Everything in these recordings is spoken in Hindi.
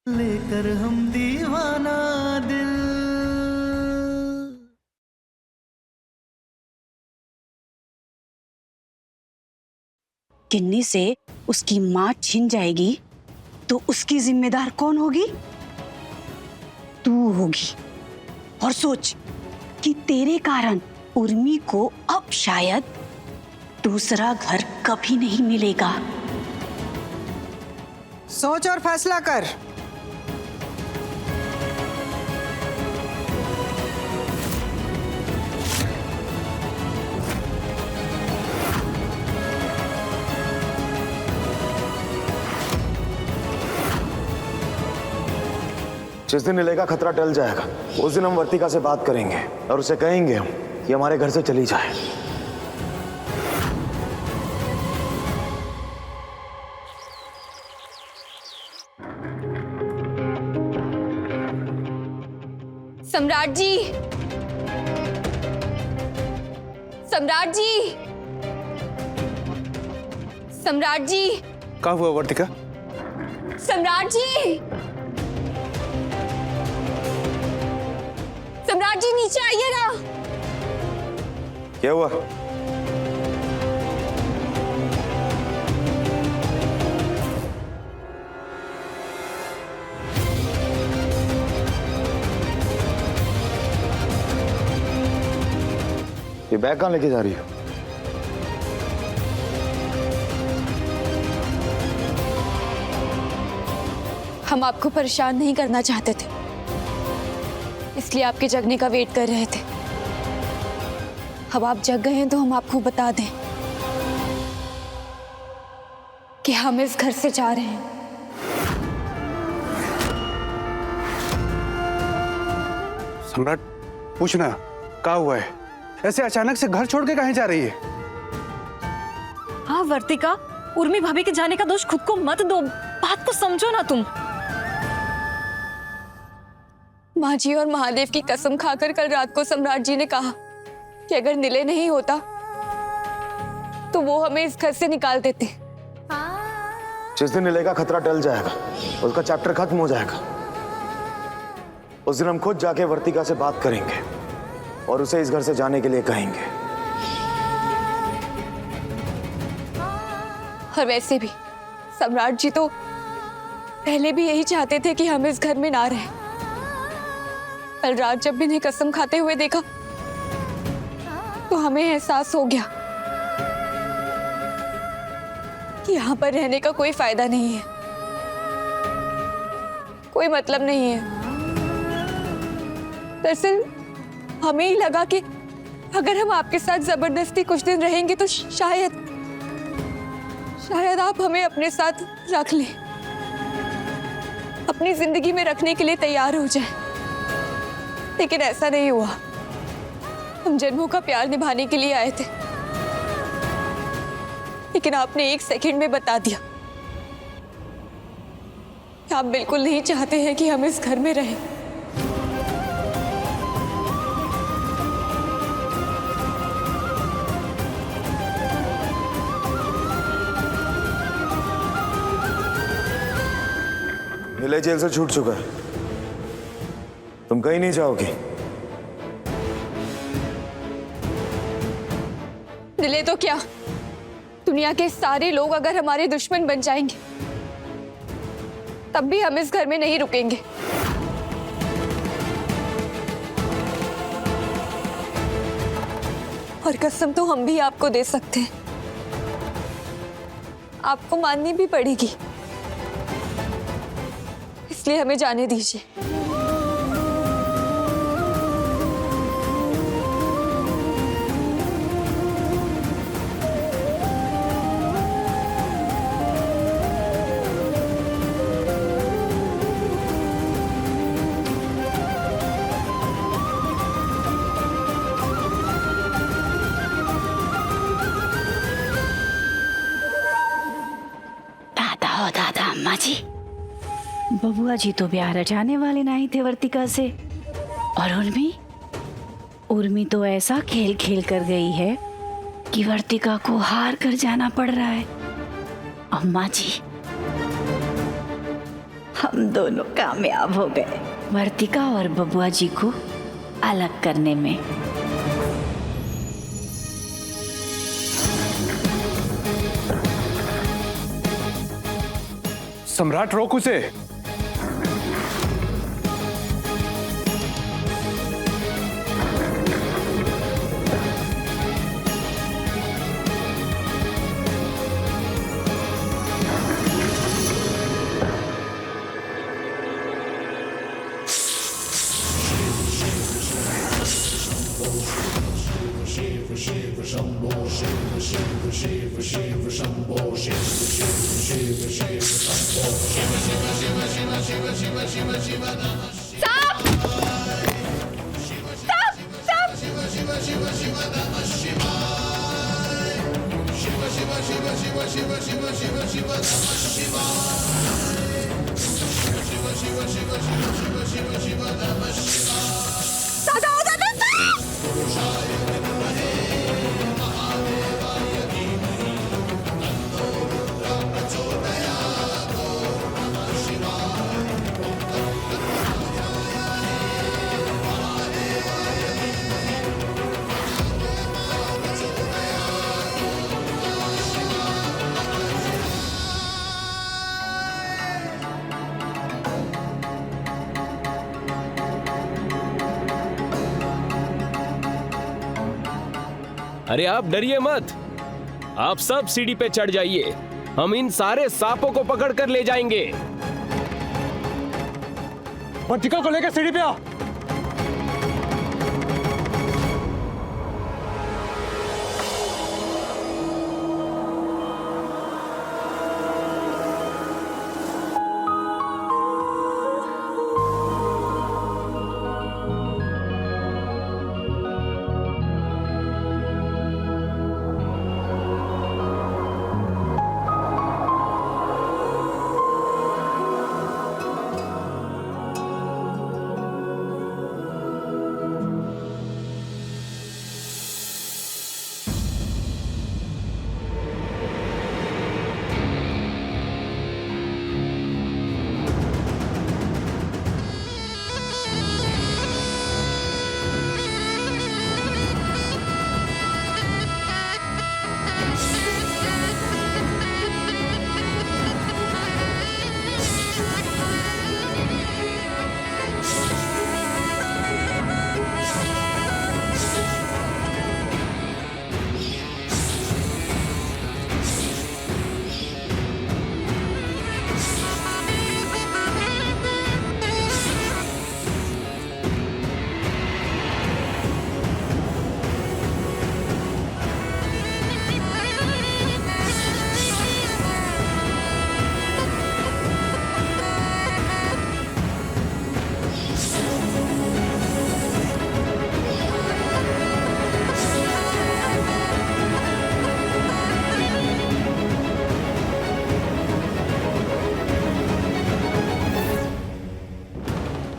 लेकर हम दीवाना दिल। किन्नी से उसकी माँ छिन जाएगी तो उसकी जिम्मेदार कौन होगी? तू होगी। और सोच कि तेरे कारण उर्मी को अब शायद दूसरा घर कभी नहीं मिलेगा। सोच और फैसला कर। जिस दिन निलय का खतरा टल जाएगा उस दिन हम वर्तिका से बात करेंगे और उसे कहेंगे हम कि हमारे घर से चली जाए। सम्राट जी, सम्राट जी, सम्राट जी, क्या हुआ वर्तिका? सम्राट जी, सम्राट जी नीचे आइएगा। क्या हुआ? ये बैग कहाँ लेके जा रही हो? हम आपको परेशान नहीं करना चाहते थे, इसलिए आपके जगने का वेट कर रहे थे। अब आप जग गए हैं तो हम आपको बता दें कि हम इस घर से जा रहे हैं। सम्राट, पूछना क्या हुआ है? ऐसे अचानक से घर छोड़ के कहीं जा रही है? हाँ वर्तिका, उर्मी भाभी के जाने का दोष खुद को मत दो, बात को समझो ना तुम। माँ जी और महादेव की कसम खाकर कल रात को सम्राट जी ने कहा कि अगर निलय नहीं होता तो वो हमें इस घर से निकाल देते। जिस दिन निलय का खतरा टल जाएगा, उसका चैप्टर खत्म हो जाएगा, उस दिन हम खुद जाके वर्तिका से बात करेंगे और उसे इस घर से जाने के लिए कहेंगे। और वैसे भी सम्राट जी तो पहले भी यही चाहते थे कि हम इस घर में ना रहें। कल रात जब इन्हें कसम खाते हुए देखा तो हमें एहसास हो गया कि यहाँ पर रहने का कोई फायदा नहीं है, कोई मतलब नहीं है। दरअसल हमें ही लगा कि अगर हम आपके साथ जबरदस्ती कुछ दिन रहेंगे तो शायद आप हमें अपने साथ रख लें, अपनी जिंदगी में रखने के लिए तैयार हो जाए। लेकिन ऐसा नहीं हुआ। हम जन्मों का प्यार निभाने के लिए आए थे, लेकिन आपने एक सेकंड में बता दिया कि आप बिल्कुल नहीं चाहते हैं कि हम इस घर में रहें। निलय जेल से छूट चुका है, तुम कहीं नहीं जाओगी। निलय तो क्या, दुनिया के सारे लोग अगर हमारे दुश्मन बन जाएंगे तब भी हम इस घर में नहीं रुकेंगे। और कसम तो हम भी आपको दे सकते हैं, आपको माननी भी पड़ेगी, इसलिए हमें जाने दीजिए। दादा अम्मा जी, बबुआ जी तो ब्याह रचाने वाले नहीं थे वर्तिका से, और उर्मी तो ऐसा खेल खेल कर गई है कि वर्तिका को हार कर जाना पड़ रहा है। अम्मा जी, हम दोनों कामयाब हो गए वर्तिका और बबुआ जी को अलग करने में। सम्राट रोक उसे। अरे आप डरिए मत, आप सब सीढ़ी पे चढ़ जाइए, हम इन सारे सांपों को पकड़ कर ले जाएंगे। वर्तिका को लेकर सीढ़ी पे आओ।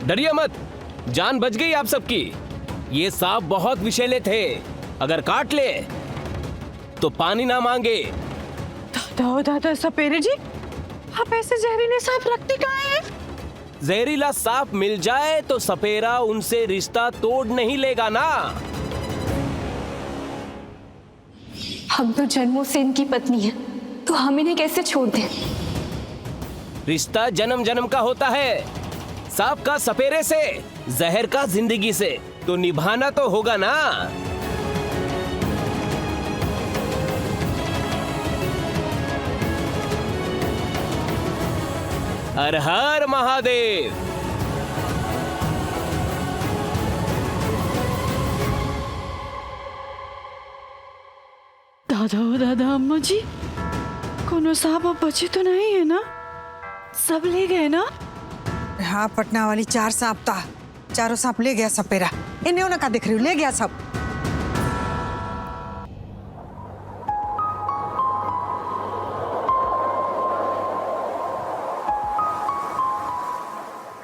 डरिए मत, जान बच गई आप सबकी। ये सांप बहुत विषैले थे, अगर काट ले तो पानी ना मांगे। दादा दादा सपेरे जी, आप ऐसे जहरीले सांप रखते कहाँ हैं? जहरीला सांप मिल जाए तो सपेरा उनसे रिश्ता तोड़ नहीं लेगा ना। हम तो जन्मों से इनकी पत्नी है, तो हम इन्हें कैसे छोड़ दें? रिश्ता जन्म जन्म का होता है, सांप का सपेरे से, जहर का जिंदगी से, तो निभाना तो होगा ना। हर हर महादेव। दादा दादा अम्मा जी, कोनो सांप अब बचे तो नहीं है ना? सब ले गए ना? हाँ, पटना वाली 4 सांप था, चारों सांप ले गया सपेरा। इन्हें उन्हें का देख रही हूँ, ले गया सब।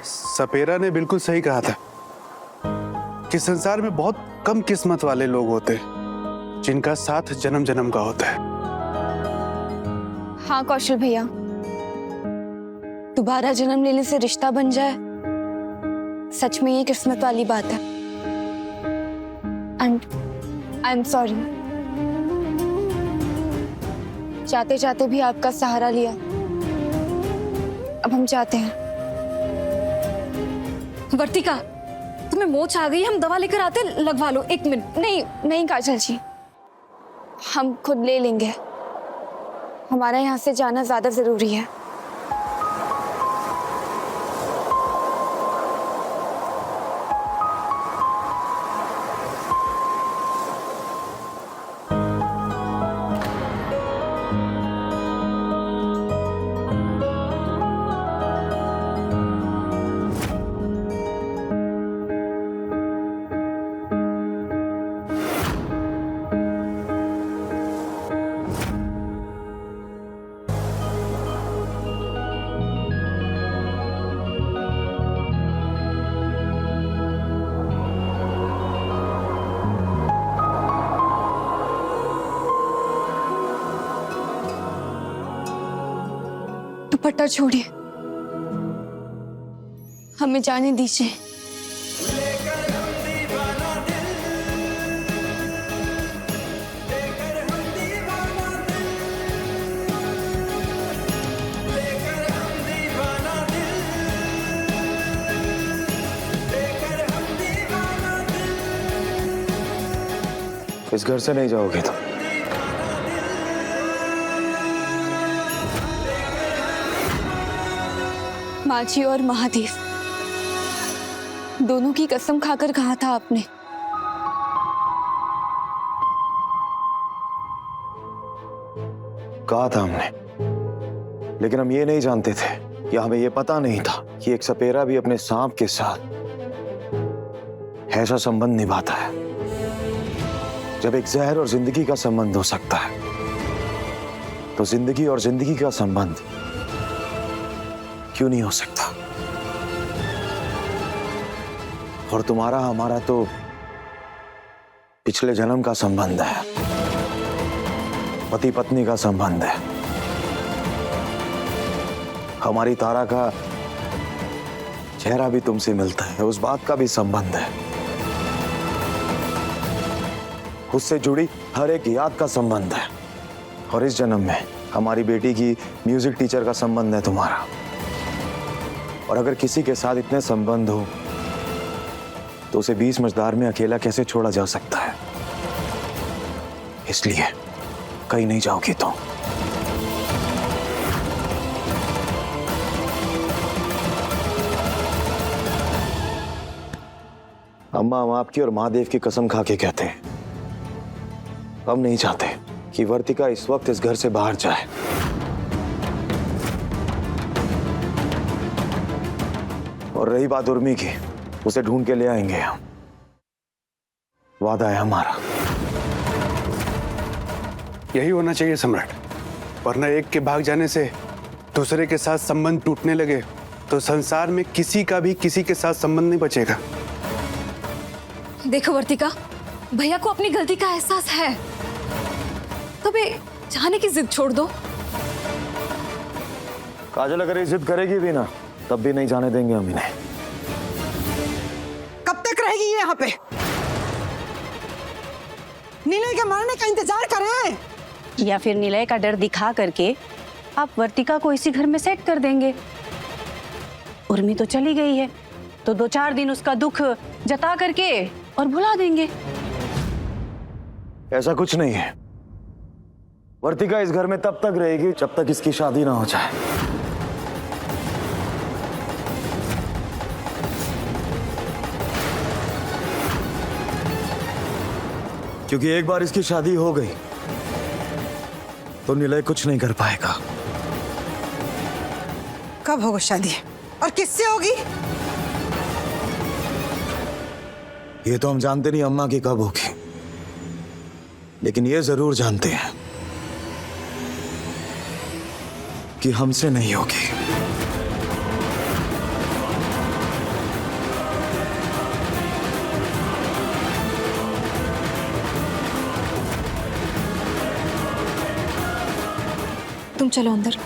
सपेरा ने बिल्कुल सही कहा था कि संसार में बहुत कम किस्मत वाले लोग होते हैं जिनका साथ जन्म जन्म का होता है। हाँ कौशल भैया, दोबारा जन्म लेने से रिश्ता बन जाए, सच में ये किस्मत वाली बात है। एंड आई एम सॉरी, चाहते चाहते भी आपका सहारा लिया। अब हम चाहते हैं। वर्तिका, तुम्हें मोच आ गई, हम दवा लेकर आते, लगवा लो। 1 मिनट। नहीं नहीं काजल जी, हम खुद ले लेंगे। हमारा यहाँ से जाना ज्यादा जरूरी है। दुपट्टा छोड़िए, हमें जाने दीजिए। इस घर से नहीं जाओगे तुम। माझी और महादेव, दोनों की कसम खाकर कहा था आपने। कहा था हमने, लेकिन हम ये नहीं जानते थे, या हमें ये पता नहीं था कि एक सपेरा भी अपने सांप के साथ ऐसा संबंध निभाता है। जब एक जहर और जिंदगी का संबंध हो सकता है, तो जिंदगी और जिंदगी का संबंध क्यों नहीं हो सकता? और तुम्हारा हमारा तो पिछले जन्म का संबंध है, पति पत्नी का संबंध है। हमारी तारा का चेहरा भी तुमसे मिलता है, उस बात का भी संबंध है। उससे जुड़ी हर एक याद का संबंध है। और इस जन्म में हमारी बेटी की म्यूजिक टीचर का संबंध है तुम्हारा। और अगर किसी के साथ इतने संबंध हो, तो उसे 20 मझधार में अकेला कैसे छोड़ा जा सकता है? इसलिए कहीं नहीं जाओगी तुम। अम्मा, हम आपकी और महादेव की कसम खा के कहते हैं, हम नहीं चाहते कि वर्तिका इस वक्त इस घर से बाहर जाए। और रही बात उर्मी की, उसे ढूंढ के ले आएंगे हम, वादा है हमारा। यही होना चाहिए सम्राट, वरना एक के भाग जाने से दूसरे के साथ संबंध टूटने लगे तो संसार में किसी का भी किसी के साथ संबंध नहीं बचेगा। देखो वर्तिका, भैया को अपनी गलती का एहसास है, तो बे जाने की जिद छोड़ दो। काजल अगर ये जिद करेगी भी ना, तब भी नहीं जाने देंगे हम इन्हें। कब तक रहेगी ये यहाँ पे? नीलय के मरने का इंतजार कर रहे हैं? या फिर निलय का डर दिखा करके आप वर्तिका को इसी घर में सेट कर देंगे। उर्मी तो चली गई है, तो 2-4 दिन उसका दुख जता करके और भुला देंगे। ऐसा कुछ नहीं है। वर्तिका इस घर में तब तक रहेगी जब तक इसकी शादी ना हो जाए। क्योंकि एक बार इसकी शादी हो गई तो निलय कुछ नहीं कर पाएगा। कब होगी शादी और किससे होगी? ये तो हम जानते नहीं अम्मा की कब होगी, लेकिन ये जरूर जानते हैं कि हमसे नहीं होगी। तुम चलो अंदर।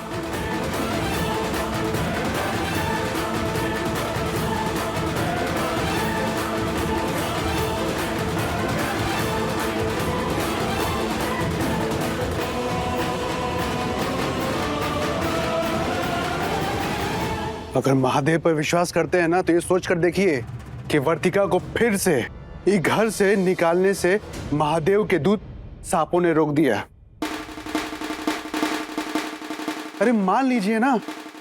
अगर महादेव पर विश्वास करते हैं ना तो ये सोच कर देखिए कि वर्तिका को फिर से इस घर से निकालने से महादेव के दूत सांपों ने रोक दिया। अरे मान लीजिए ना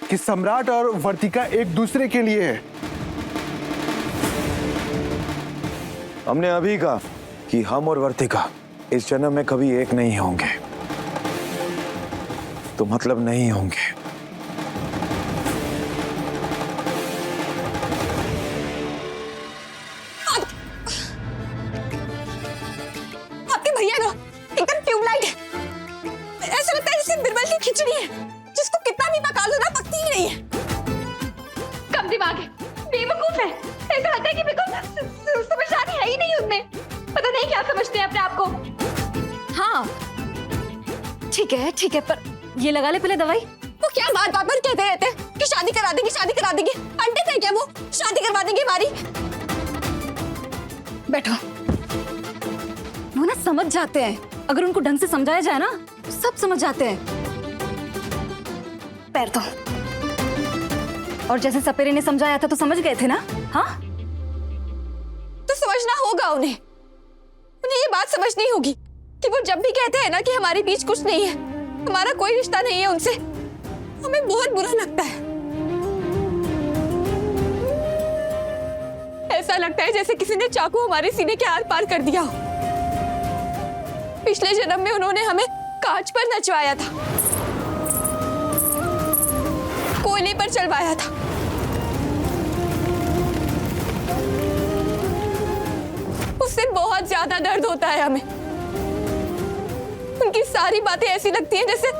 कि सम्राट और वर्तिका एक दूसरे के लिए है। हमने अभी कहा कि हम और वर्तिका इस जन्म में कभी एक नहीं होंगे, तो मतलब नहीं होंगे। आपके भैया ना एकदम ट्यूबलाइट है। ऐसा लगता है जैसे बिरबल की खिचड़ी है, जिसको कितना भी पका लो ना पकती ही नहीं है। कम दिमाग है, बेवकूफ है। ऐसा लगता है कि बिल्कुल समझदारी है ही नहीं उसमें। पता नहीं क्या समझते हैं अपने आप को। हाँ ठीक है, पर ये लगा ले पहले दवाई। वो क्या बात बात पर कहते रहते हैं कि शादी करा देंगे, शादी करा देंगे। पंडित है क्या वो? शादी करवा देंगे हमारी। बैठो। वो ना समझ जाते हैं, अगर उनको ढंग से समझाया जाए ना सब समझ जाते हैं। पैर दो। और जैसे सपेरे ने समझाया था तो समझ गए थे ना? हाँ तो समझना होगा उन्हें ये बात समझनी होगी कि वो जब भी कहते हैं ना कि हमारे बीच कुछ नहीं है, हमारा कोई रिश्ता नहीं है उनसे, हमें बहुत बुरा लगता है। ऐसा लगता है जैसे किसी ने चाकू हमारे सीने के आर पार कर दिया हो। पिछले जन्म में उन्होंने हमें कांच पर नचवाया था, कोयले पर चलवाया था। उससे बहुत ज्यादा दर्द होता है हमें। उनकी सारी बातें ऐसी लगती हैं जैसे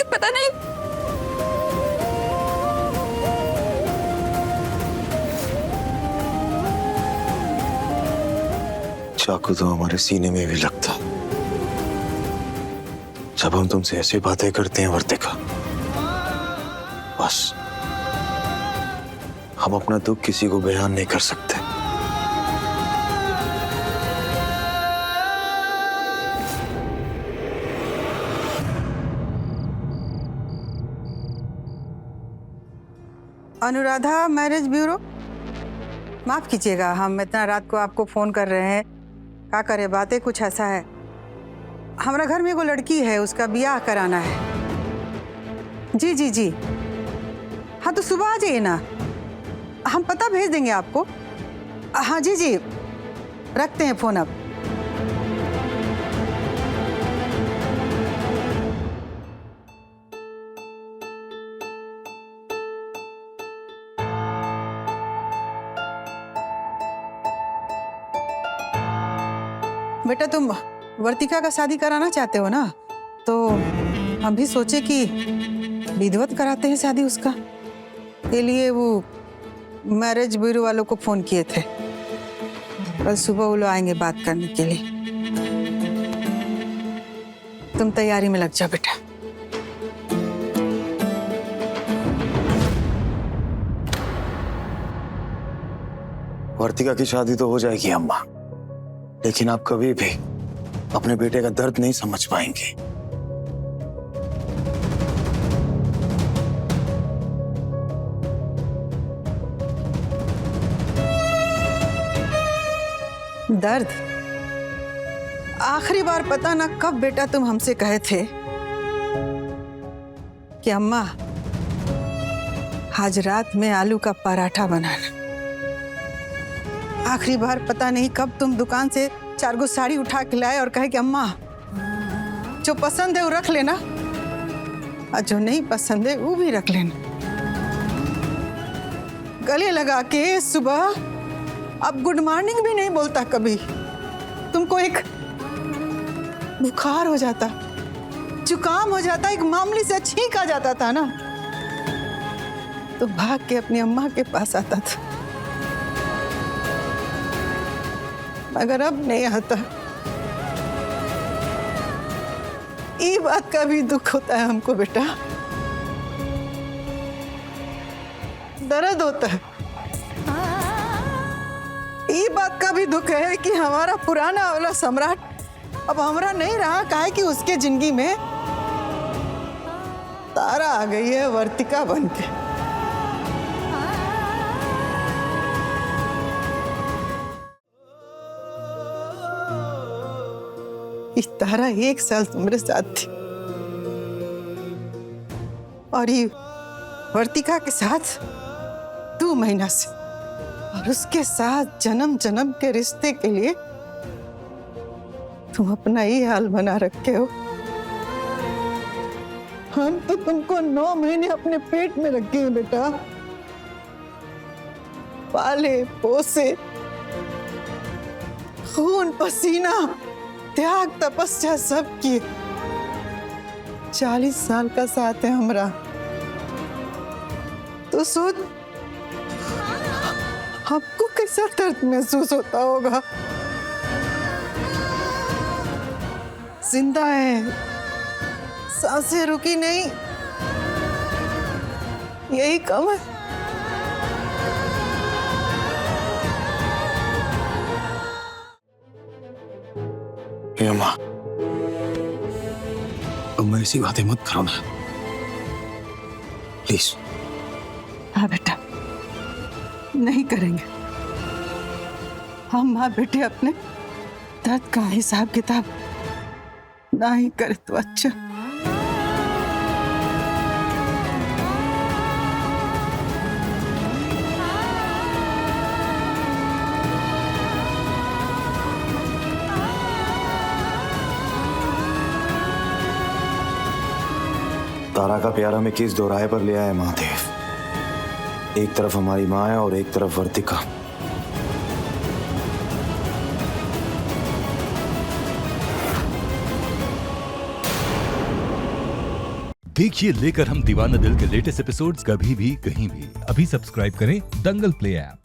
पता नहीं। चाकू तो हमारे सीने में भी लगता जब हम तुमसे ऐसी बातें करते हैं वर्तिका। बस हम अपना दुख किसी को बयान नहीं कर सकते। अनुराधा मैरिज ब्यूरो, माफ कीजिएगा हम इतना रात को आपको फोन कर रहे हैं। क्या करे, बातें कुछ ऐसा है। हमारा घर में एगो लड़की है, उसका ब्याह कराना है। जी जी जी, हाँ तो सुबह आ जाइए ना, हम पता भेज देंगे आपको। हाँ जी जी, रखते हैं फोन अब। बेटा तुम वर्तिका का शादी कराना चाहते हो ना, तो हम भी सोचे कि विधिवत कराते हैं शादी उसका। के लिए वो मैरिज ब्यूरो वालों को फोन किए थे, कल सुबह वो लोग आएंगे बात करने के लिए। तुम तैयारी में लग जाओ बेटा। वर्तिका की शादी तो हो जाएगी अम्मा, लेकिन आप कभी भी अपने बेटे का दर्द नहीं समझ पाएंगे। दर्द? आखिरी बार पता ना कब बेटा तुम हमसे कहे थे कि अम्मा आज रात में आलू का पराठा बनाना। आखिरी बार पता नहीं कब तुम दुकान से 4 गो साड़ी उठा के लाए और कहे कि अम्मा जो पसंद है वो रख लेना और जो नहीं पसंद है वो भी रख लेना। गले लगा के सुबह अब गुड मॉर्निंग भी नहीं बोलता कभी। तुमको एक बुखार हो जाता, जुकाम हो जाता, एक मामूली से छींक आ जाता था ना, तो भाग के अपनी अम्मा के पास आता था। अगर अब नहीं आता, ये बात का भी दुख होता है हमको बेटा, दर्द होता है। ये बात का भी दुख है कि हमारा पुराना वाला सम्राट अब हमारा नहीं रहा। काहे कि उसके जिंदगी में तारा आ गई है वर्तिका बनके। इस तारा 1 साल तुम्हारे साथ थी और ये वर्तिका के साथ 2 महीना से, और उसके साथ जन्म जन्म के रिश्ते के लिए तुम अपना ये हाल बना रखे हो। हम तो तुमको 9 महीने अपने पेट में रखे हैं बेटा, पाले पोसे, खून पसीना त्याग तपस्या सब किए। 40 साल का साथ है हमारा। तो सोच आपको कैसा दर्द महसूस होता होगा। जिंदा है, सांसें रुकी नहीं, यही कम है। हे माँ, तुम ऐसी बातें मत करो ना, प्लीज। हाँ बेटा, नहीं करेंगे। हम माँ बेटे अपने दर्द का हिसाब किताब ना ही करे तो अच्छा। तारा का प्यार हमें किस दोराहे पर ले आया महादेव। एक तरफ हमारी माँ है और एक तरफ वर्तिका। देखिए लेकर हम दीवाना दिल के लेटेस्ट एपिसोड्स कभी भी कहीं भी। अभी सब्सक्राइब करें दंगल प्ले ऐप।